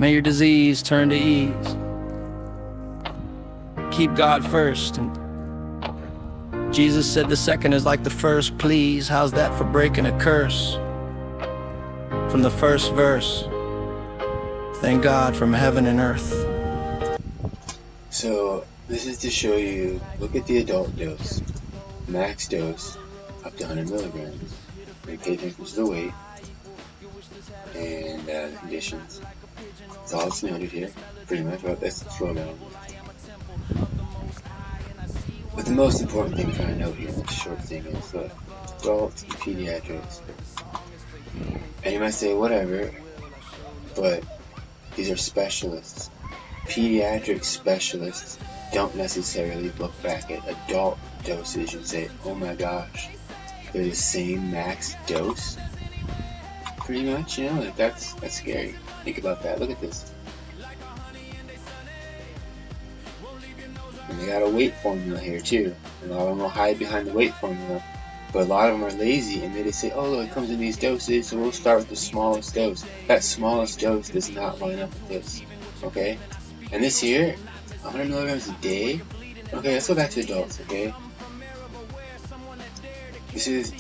May your disease turn to ease. Keep God first. And Jesus said the second is like the first. Please, how's that for breaking a curse? From the first verse, thank God from heaven and earth. So this is to show you, look at the adult dose, max dose, up to 100 milligrams. And pay attention to the weight and the conditions. That's all it's noted here, pretty much. Well, let's slow down. But the most important thing I'm trying to note here in this short thing is, look, adults and pediatrics. And you might say, whatever, but these are specialists. Pediatric specialists don't necessarily look back at adult dosage and say, oh my gosh, they're the same max dose? Pretty much, you know, like that's scary. Think about that. Look at this. And they got a weight formula here too. And a lot of them will hide behind the weight formula. But a lot of them are lazy and they just say, oh look, it comes in these doses, so we'll start with the smallest dose. That smallest dose does not line up with this. Okay? And this here, 100 milligrams a day? Okay, let's go back to adults, okay? This is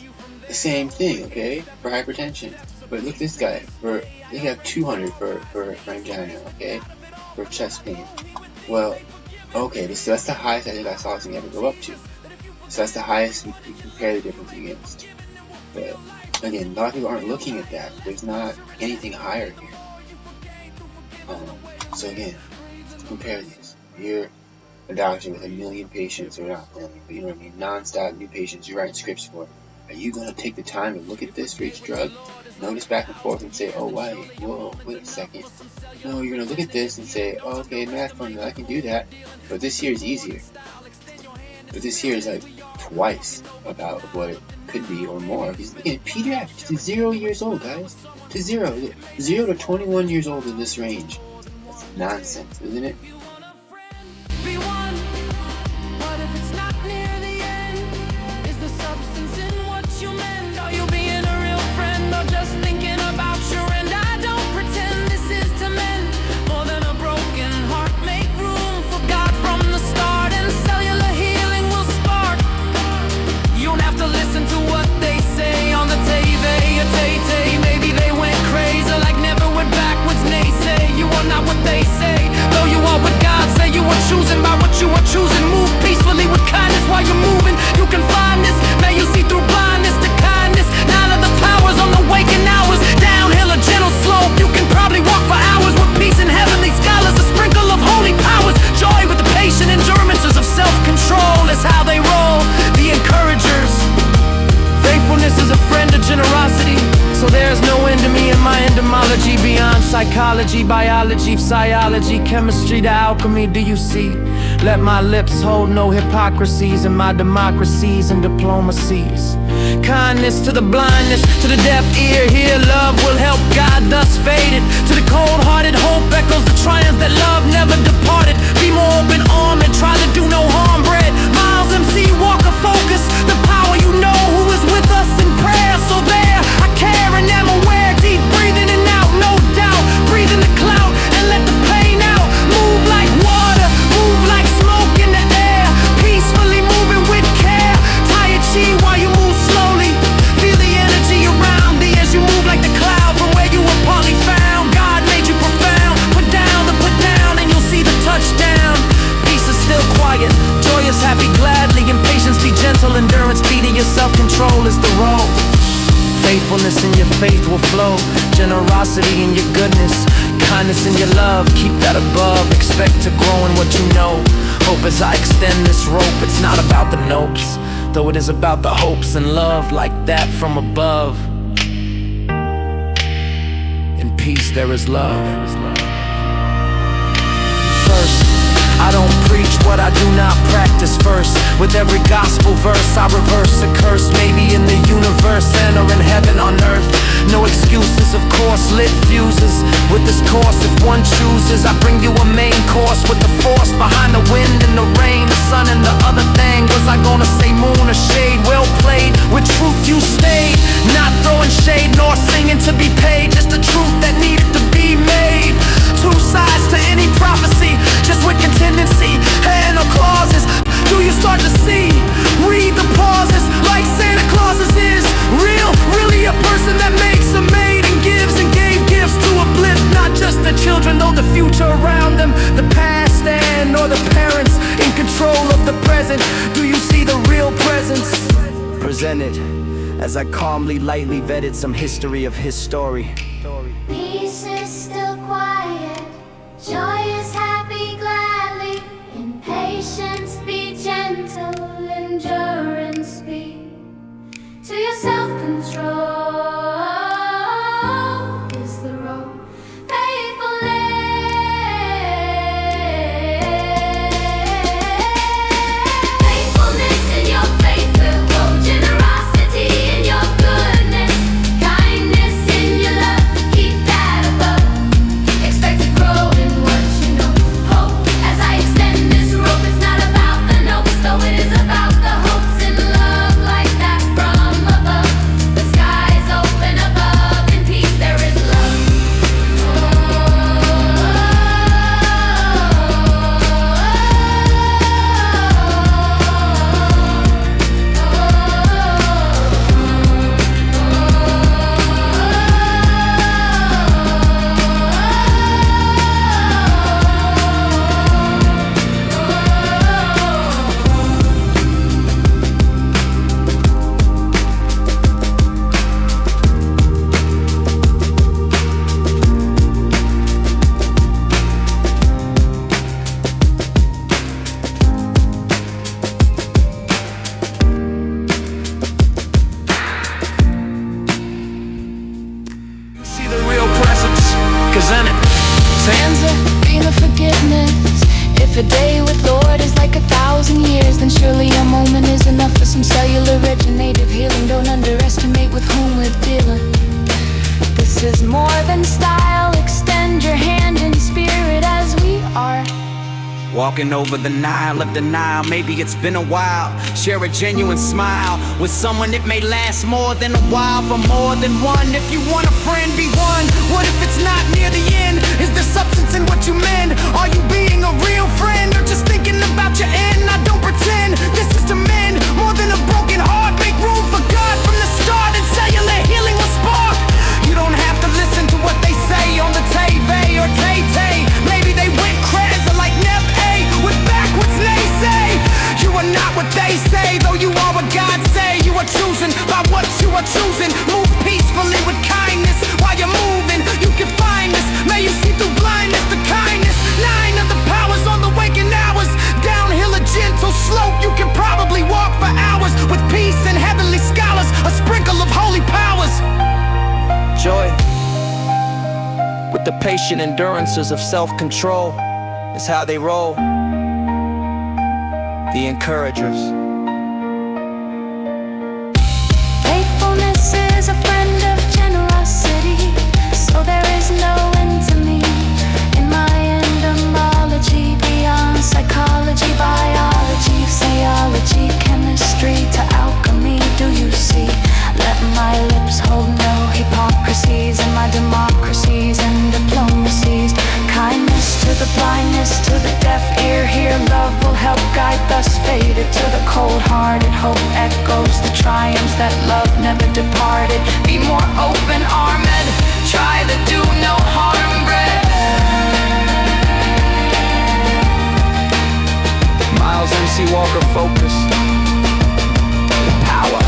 the same thing, okay? For hypertension. But look at this guy. They have 200 for angina, okay? For chest pain. Well, okay, so that's the highest I think I saw this thing ever go up to. So that's the highest you can compare the difference against. But again, a lot of people aren't looking at that. There's not anything higher here. So again, compare these. You're a doctor with 1 million patients, or not 1 million, but you know what I mean, non-stop new patients you're writing scripts for. Are you going to take the time to look at this for each drug? Notice back and forth and say, oh, why? Whoa, wait a second. No, you're going to look at this and say, oh, okay, math formula, I can do that. But this here is easier. But this here is like twice about what it could be or more. Because again, pediatrics to 0 years old, guys. To 0 to 21 years old in this range. That's nonsense, isn't it? Just thinking about your end. I don't pretend this is to mend. More than a broken heart, make room for God from the start, and cellular healing will spark. You don't have to listen to what they say on the TV or Tay-Tay. Maybe they went crazy, like never went backwards, naysay. You are not what they say, though you are what God say. You are choosing by what you are choosing. Move peacefully with kindness while you're moving. You can find this, may you see through blindness to kindness. None of the powers on the waking hours, downhill a gentle slope. You can probably walk for hours with peace and heavenly scholars, a sprinkle of holy powers. Joy with the patient endurances of self-control is how they roll. The encouragers. Faithfulness is a friend of generosity. So there's no end to me and my entomology. Beyond psychology, biology, physiology, chemistry to alchemy, do you see? Let my lips hold no hypocrisies in my democracies and diplomacies. Kindness to the blindness, to the deaf ear, here love will help God thus faded. To the cold-hearted hope echoes the triumph that love never departed. Be more open-armed and try to do no harm, bread. Miles MC, walk a focus, the power you know who is with us in prayer. So there, I care and am aware, deep breathing in and out, no doubt. Breathe in the cloud and let the pain out. Move like water, move like smoke in the air. Peacefully moving with care. Tai Chi while you move slowly. Feel the energy around thee as you move like the cloud from where you were partly found. God made you profound. Put down the put down and you'll see the touchdown. Peace is still quiet, joyous, happy, gladly. Impatience be gentle, endurance be to your self-control is the role. Faithfulness in your faith will flow. Generosity in your goodness. Kindness in your love, keep that above. Expect to grow in what you know. Hope as I extend this rope. It's not about the nopes, though it is about the hopes and love like that from above. In peace there is love. First, I don't preach what I do not practice. First, with every gospel verse I reverse a curse. Maybe in the universe and or in heaven on earth. No excuses, of course, lit fuses. With this course, if one chooses, I bring you a main course. With the force behind the wind and the rain, the sun and the other thing. Was I gonna say moon or shade? Well played, with truth you stayed. Not throwing shade nor singing to be paid. Just the truth that needed to be made. Too as I calmly, lightly vetted some history of his story. Peace is still quiet, joy is happy gladly. In patience be gentle, endurance be to your self-control is the road. Faithfulness in your faith will grow, generosity in your goodness, kindness in your love, keep that above. Expect to grow in what you know. Hope as I extend this rope, it's not about the notes, though it is about the hopes and love like that from above. The skies open above, in peace there is love. See the real presence, cause in it stands a beam of forgiveness. If a day with Lord is like 1,000 years, then surely a moment is enough for some cellular regenerative healing. Don't underestimate with whom we're dealing. This is more than style. Extend your hand in spirit as we are. walking over the Nile of denial. Maybe it's been a while. Share a genuine smile with someone that may last more than a while, for more than one. If you want a friend, be one. What if it's not near the end? Is there substance in what you mend? Are you being a real friend, or just thinking about your end? I don't pretend this is to mend more than a broken heart. Make room for God from the start, and cellular healing will spark. You don't have to listen to what they say on the TV or Tay-Tay. Maybe they went crazy like Nev A with backwards naysay. You are not what they say, though you are what God say. You are choosing by what you are choosing. Move peacefully with kindness while you're moving. You can find this. May you see through blindness the kindness. 9 of the powers on the waking hours. Downhill a gentle slope. You can probably walk for hours with peace and heavenly scholars. A sprinkle of holy powers. Joy with the patient endurances of self-control is how they roll. The encouragers. Faithfulness is a friend of generosity, so there is no end to me. In my entomology, beyond psychology, biology, physiology, chemistry to alchemy, do you see? Let my lips hold no hypocrisies, and my democracies and diplomacies. Kindness to the blindness, to the deaf ear, here love will help guide, thus faded to the cold-hearted. Hope echoes the triumphs that love never departed. Be more open-armed, try to do no harm, bread. Miles MC Walker focus. Power.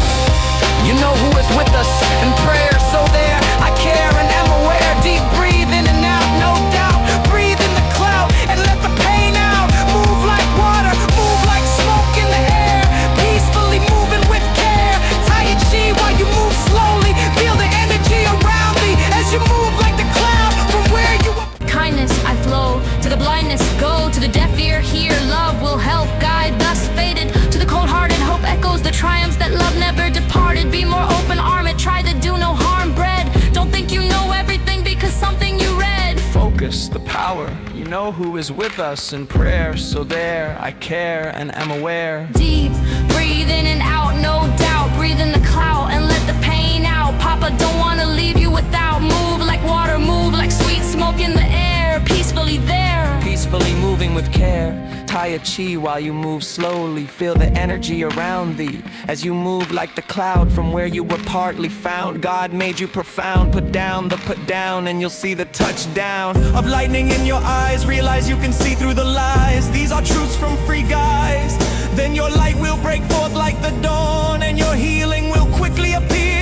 You know who is with us in prayer, so there I care and am aware. Deep breathe in and out, no doubt. Breathe in the cloud and let the pain out. Move like water, move like smoke in the air. Peacefully moving with care. Tai Chi while you move slowly. Feel the energy around thee as you move like the cloud from where you are. Kindness I flow, to the blindness go, to the deaf ear hear, love will help guide, thus faded to the cold-hearted. Hope echoes the triumphs that love never departed. Be more open-armed, try to do no harm, bread. Don't think you know everything because something you read. Focus, the power. You know who is with us in prayer, so there I care and am aware. Deep, breathe in and out, no doubt. Breathe in the cloud and let the pain out. Papa don't wanna leave you without. Move like water, move like sweet smoke in the air. Peacefully there. Peacefully moving with care. Tai Chi while you move slowly. Feel the energy around thee as you move like the cloud from where you were partly found. God made you profound. Put down the put down and you'll see the touchdown of lightning in your eyes. Realize you can see through the lies. These are truths from free guys. Then your light will break forth like the dawn, and your healing will quickly appear.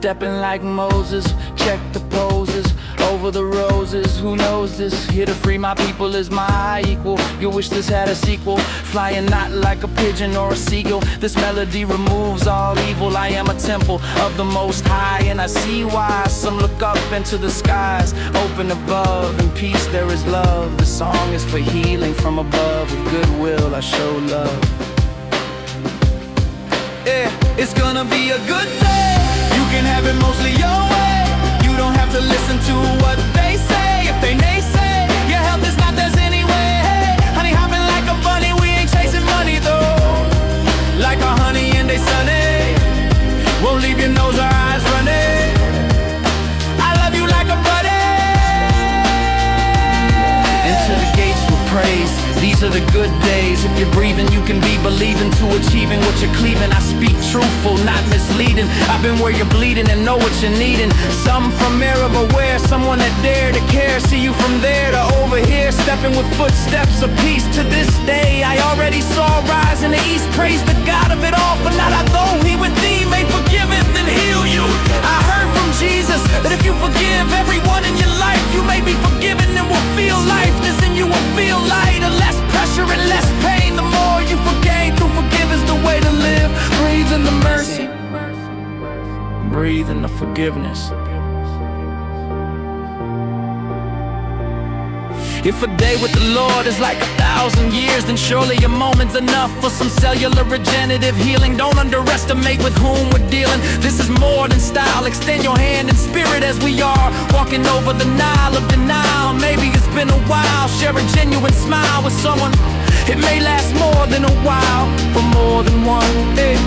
Stepping like Moses, check the poses, over the roses, who knows this? Here to free my people is my high equal. You wish this had a sequel, flying not like a pigeon or a seagull. This melody removes all evil. I am a temple of the Most High, and I see why some look up into the skies. Open above, in peace there is love. The song is for healing from above. With goodwill I show love. Yeah, it's gonna be a good day. You can have it mostly your way. You don't have to listen to what they say. If they naysay, your health is not theirs anyway. Hey, honey hopping like a bunny, we ain't chasing money though. Like a honey and they sunny, won't leave your nose or eyes running. I love you like a buddy. Into the gates with praise. These are the good days. If you're breathing, you can be believing to achieving what you're cleaving. I speak truthful, not misleading. I've been where you're bleeding and know what you're needing. Some from mirror aware, someone that dare to care. See you from there to over here, stepping with footsteps of peace. To this day, I already saw rise in the east. Praise the God of it all, for not I though he with thee may forgiveth and heal you. I heard from Jesus that if you forgive everyone in your life, you may be forgiven and will feel life. This in you will feel lighter, less pressure and less pain. The more you forgave through forgive is the way to live. Breathe in the mercy, breathe in the forgiveness. If a day with the Lord is like 1,000 years, then surely a moment's enough for some cellular regenerative healing. Don't underestimate with whom we're dealing. This is more than style. Extend your hand in spirit as we are walking over the Nile of denial. Maybe it's been a while. Share a genuine smile with someone. It may last more than a while, for more than one. Hey.